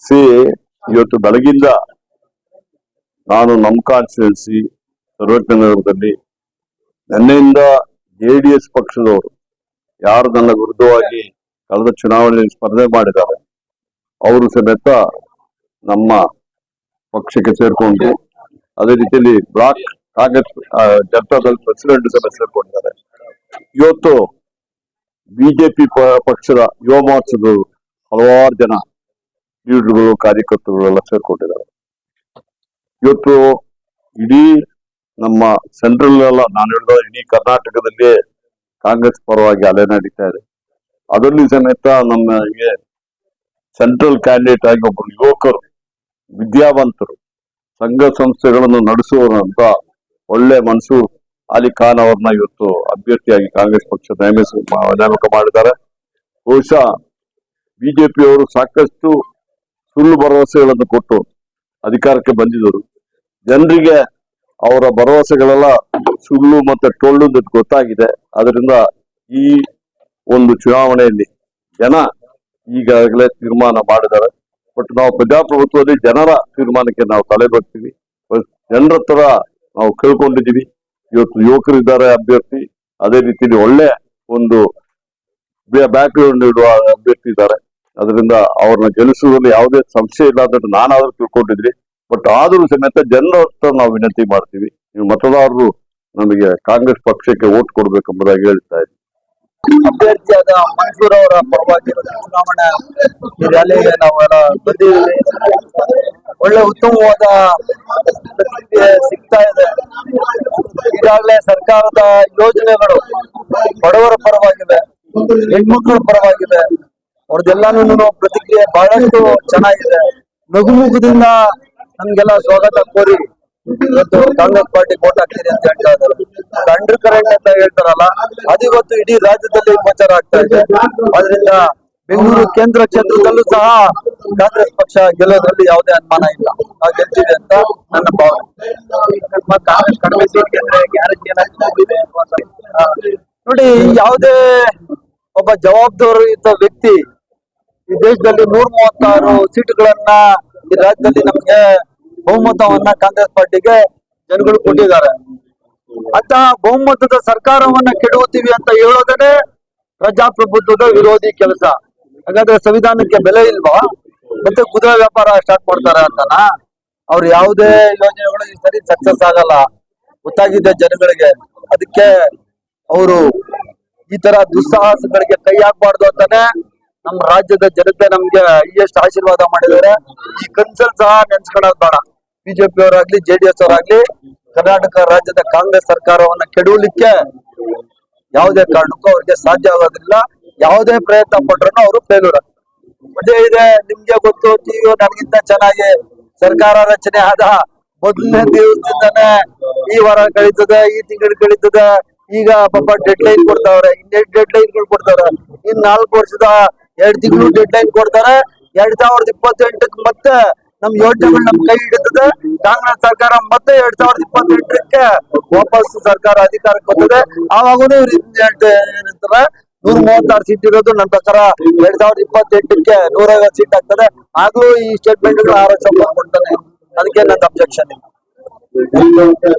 C ಇವತ್ತು ಬೆಳಗಿಂದ ನಾನು ನಮ್ಮ ಕಾನ್ಸ್ಟಿಟ್ಯೂನ್ಸಿ ಸರ್ವಜ್ಞನಗರದಲ್ಲಿ ನಿನ್ನೆಯಿಂದ JDS ಪಕ್ಷದವರು ಯಾರು ನನ್ನ ವಿರುದ್ಧವಾಗಿ ಕಳೆದ ಚುನಾವಣೆಯಲ್ಲಿ ಸ್ಪರ್ಧೆ ಮಾಡಿದ್ದಾರೆ ಅವರು ಸಮೇತ ನಮ್ಮ ಪಕ್ಷಕ್ಕೆ ಸೇರ್ಕೊಂಡು ಅದೇ ರೀತಿಯಲ್ಲಿ ಬ್ಲಾಕ್ ಕಾಂಗ್ರೆಸ್ ಜನತಾದಳ ಪ್ರೆಸಿಡೆಂಟ್ ಸಭೆ ಸೇರ್ಕೊಂಡಿದ್ದಾರೆ. ಇವತ್ತು ಬಿಜೆಪಿ ಪಕ್ಷದ ಯುವ ಮೋರ್ಚಾದವರು ಹಲವಾರು ಜನ ಲೀಡರ್ಗಳು ಕಾರ್ಯಕರ್ತರುಗಳೆಲ್ಲ ಸೇರ್ಕೊಂಡಿದ್ದಾರೆ. ಇವತ್ತು ಇಡೀ ನಮ್ಮ ಸೆಂಟ್ರಲ್ ಎಲ್ಲ ನಾನು ಹೇಳಿದ ಇಡೀ ಕರ್ನಾಟಕದಲ್ಲಿ ಕಾಂಗ್ರೆಸ್ ಪರವಾಗಿ ಅಲೆ ನಡೀತಾ ಇದೆ. ಅದರಲ್ಲಿ ಸಮೇತ ನಮಗೆ ಸೆಂಟ್ರಲ್ ಕ್ಯಾಂಡಿಡೇಟ್ ಆಗಿ ಒಬ್ಬರು ಯುವಕರು ವಿದ್ಯಾವಂತರು ಸಂಘ ಸಂಸ್ಥೆಗಳನ್ನು ನಡೆಸುವಂತ ಒಳ್ಳೆ ಮನ್ಸೂರ್ ಅಲಿ ಖಾನ್ ಅವ್ರನ್ನ ಇವತ್ತು ಅಭ್ಯರ್ಥಿಯಾಗಿ ಕಾಂಗ್ರೆಸ್ ಪಕ್ಷ ನೇಮಕ ಮಾಡಿದ್ದಾರೆ. ಬಹುಶಃ ಬಿಜೆಪಿಯವರು ಸಾಕಷ್ಟು ಸುಳ್ಳು ಭರವಸೆಗಳನ್ನು ಕೊಟ್ಟು ಅಧಿಕಾರಕ್ಕೆ ಬಂದಿದ್ದರು. ಜನರಿಗೆ ಅವರ ಭರವಸೆಗಳೆಲ್ಲ ಸುಳ್ಳು ಮತ್ತೆ ಟೊಳ್ಳು ಗೊತ್ತಾಗಿದೆ. ಅದರಿಂದ ಈ ಒಂದು ಚುನಾವಣೆಯಲ್ಲಿ ಜನ ಈಗಾಗಲೇ ತೀರ್ಮಾನ ಮಾಡಿದ್ದಾರೆ. ಬಟ್ ನಾವು ಪ್ರಜಾಪ್ರಭುತ್ವದಲ್ಲಿ ಜನರ ತೀರ್ಮಾನಕ್ಕೆ ನಾವು ತಲೆ ಬರ್ತೀವಿ. ಜನರ ಹತ್ರ ನಾವು ಕೇಳ್ಕೊಂಡಿದ್ದೀವಿ. ಇವತ್ತು ಯುವಕರಿದ್ದಾರೆ ಅಭ್ಯರ್ಥಿ, ಅದೇ ರೀತಿಯಲ್ಲಿ ಒಳ್ಳೆ ಒಂದು ಬ್ಯಾಕ್ ಗ್ರೌಂಡ್ ಇಡುವ ಅಭ್ಯರ್ಥಿ ಇದ್ದಾರೆ. ಅದರಿಂದ ಅವ್ರನ್ನ ಗೆಲ್ಲಿಸುವುದರಲ್ಲಿ ಯಾವುದೇ ಸಂಶಯ ಇಲ್ಲ ಅಂತ ನಾನಾದ್ರೂ ತಿಳ್ಕೊಂಡಿದ್ರಿ. ಬಟ್ ಆದರೂ ಸಮೇತ ಜನರ ಹತ್ರ ನಾವು ವಿನಂತಿ ಮಾಡ್ತೀವಿ, ನೀವು ಮತದಾರರು ನಮಗೆ ಕಾಂಗ್ರೆಸ್ ಪಕ್ಷಕ್ಕೆ ವೋಟ್ ಕೊಡ್ಬೇಕೆಂಬುದಾಗಿ ಹೇಳ್ತಾ ಇದ್ದೀವಿ. ಅಭ್ಯರ್ಥಿಯಾದ ಮನ್ಸೂರ್ ಅವರ ಪರವಾಗಿ ಚುನಾವಣಾ ರ್ಯಾಲಿಗೆ ನಾವೆಲ್ಲ ಬಂದಿದ್ದೀವಿ. ಒಳ್ಳೆ ಉತ್ತಮವಾದ ಪ್ರತಿಕ್ರಿಯೆ ಸಿಗ್ತಾ ಇದೆ. ಈಗಾಗಲೇ ಸರ್ಕಾರದ ಯೋಜನೆಗಳು ಬಡವರ ಪರವಾಗಿವೆ, ಹೆಣ್ಮಕ್ಳ ಪರವಾಗಿವೆ. ಅವ್ರದ್ದೆಲ್ಲಾನು ಪ್ರತಿಕ್ರಿಯೆ ಬಹಳಷ್ಟು ಚೆನ್ನಾಗಿದೆ. ನಗುಮುಖದಿಂದ ನಮ್ಗೆಲ್ಲ ಸ್ವಾಗತ ಕೋರಿ ಇವತ್ತು ಕಾಂಗ್ರೆಸ್ ಪಾರ್ಟಿ ವೋಟ್ ಹಾಕ್ತೀರಿ ಅಂತ ಹೇಳ್ತಾ ಇದ್ದಾರೆ. ಅಂಡರ್ ಕರೆಂಟ್ ಅಂತ ಹೇಳ್ತಾರಲ್ಲ, ಅದಿವತ್ತು ಇಡೀ ರಾಜ್ಯದಲ್ಲಿ ಪ್ರಚಾರ ಆಗ್ತಾ ಇದೆ. ಆದ್ರಿಂದ ಬೆಂಗಳೂರು ಕೇಂದ್ರ ಕ್ಷೇತ್ರದಲ್ಲೂ ಸಹ ಕಾಂಗ್ರೆಸ್ ಪಕ್ಷ ಗೆಲ್ಲೋದ್ರಲ್ಲಿ ಯಾವುದೇ ಅನುಮಾನ ಇಲ್ಲ, ನಾವು ಗೆಲ್ತೀವಿ ಅಂತ ನನ್ನ ಭಾವನೆ. ಕಾಂಗ್ರೆಸ್ ಕಡಿಮೆ ಸೀಟ್ ಗೆದ್ರೆ ಗ್ಯಾರಂಟಿ ನೋಡಿ, ಯಾವುದೇ ಒಬ್ಬ ಜವಾಬ್ದಾರಿಯುತ ವ್ಯಕ್ತಿ ಈ ದೇಶದಲ್ಲಿ 136 ಸೀಟುಗಳನ್ನ ಈ ರಾಜ್ಯದಲ್ಲಿ ನಮ್ಗೆ ಬಹುಮತವನ್ನ ಕಾಂಗ್ರೆಸ್ ಪಾರ್ಟಿಗೆ ಜನಗಳು ಕೊಟ್ಟಿದ್ದಾರೆ. ಅಂತ ಬಹುಮತದ ಸರ್ಕಾರವನ್ನ ಕೆಡವುತ್ತೀವಿ ಅಂತ ಹೇಳೋದೇ ಪ್ರಜಾಪ್ರಭುತ್ವದ ವಿರೋಧಿ ಕೆಲಸ. ಹಾಗಾದ್ರೆ ಸಂವಿಧಾನಕ್ಕೆ ಬೆಲೆ ಇಲ್ವಾ? ಮತ್ತೆ ಕುದುರೆ ವ್ಯಾಪಾರ ಸ್ಟಾರ್ಟ್ ಮಾಡ್ತಾರೆ ಅಂತನಾ? ಅವ್ರು ಯಾವುದೇ ಯೋಜನೆಗಳು ಈ ಸರಿ ಸಕ್ಸಸ್ ಆಗಲ್ಲ, ಗೊತ್ತಾಗಿದೆ ಜನಗಳಿಗೆ. ಅದಕ್ಕೆ ಅವರು ಈ ತರ ದುಸ್ಸಾಹಸಗಳಿಗೆ ಕೈ ಹಾಕ್ಬಾರ್ದು ಅಂತಾನೆ ನಮ್ಮ ರಾಜ್ಯದ ಜನತೆ ನಮ್ಗೆ ಎಷ್ಟು ಆಶೀರ್ವಾದ ಮಾಡಿದ್ದಾರೆ. ಈ ಕನ್ಸಲ್ ಸಹ ನೆನ್ಸ್ಕೊಳ್ಳೋದು ಬೇಡ. ಬಿಜೆಪಿ ಅವರಾಗ್ಲಿ JDS ಅವರಾಗ್ಲಿ ಕರ್ನಾಟಕ ರಾಜ್ಯದ ಕಾಂಗ್ರೆಸ್ ಸರ್ಕಾರವನ್ನ ಕೆಡವಲಿಕ್ಕೆ ಯಾವುದೇ ಕಾರಣಕ್ಕೂ ಅವ್ರಿಗೆ ಸಾಧ್ಯ ಆಗೋದಿಲ್ಲ. ಯಾವುದೇ ಪ್ರಯತ್ನ ಪಟ್ರು ಅವರು ಫೇಲ್ಯೂರ್. ಅದೇ ಇದೆ, ನಿಮ್ಗೆ ಗೊತ್ತು, ಟಿವಿ ನನಗಿಂತ ಚೆನ್ನಾಗಿ ಸರ್ಕಾರ ರಚನೆ ಆದ ಮೊದಲನೇ ದಿವಸದಿಂದಾನೆ ಈ ವಾರ ಕಳೀತದೆ, ಈ ತಿಂಗಳು ಕಳೀತದೆ. ಈಗ ಪಾಪ ಡೆಡ್ ಲೈನ್ ಕೊಡ್ತಾವ್ರೆ, ಇನ್ನೆರಡು ಡೆಡ್ ಲೈನ್ಗಳು ಕೊಡ್ತಾರೆ. ಇನ್ 4 ವರ್ಷದ 2 ತಿಂಗಳು ಡೆಡ್ ಲೈನ್ ಕೊಡ್ತಾರೆ. 2028 ಮತ್ತೆ ನಮ್ ಯೋಜನೆಗಳು ನಮ್ ಕೈ ಹಿಡಿತದೆ. ಕಾಂಗ್ರೆಸ್ ಸರ್ಕಾರ ಮತ್ತೆ 2028ಕ್ಕೆ ವಾಪಸ್ ಸರ್ಕಾರ ಅಧಿಕಾರಕ್ಕೆ ಬರ್ತದೆ. ಆವಾಗೂ ಏನಂತಾರೆ 136 ಸೀಟ್ ಇರೋದು ನನ್ನ ಪ್ರಕಾರ 2028ಕ್ಕೆ 150 ಸೀಟ್ ಆಗ್ತದೆ. ಆಗ್ಲೂ ಈ ಸ್ಟೇಟ್ಮೆಂಟ್ ಗಳು ಆರೋಪ ಕೊಡ್ತಾನೆ. ಅದಕ್ಕೆ ನನ್ನ ಅಬ್ಜೆಕ್ಷನ್ ಇಲ್ಲ.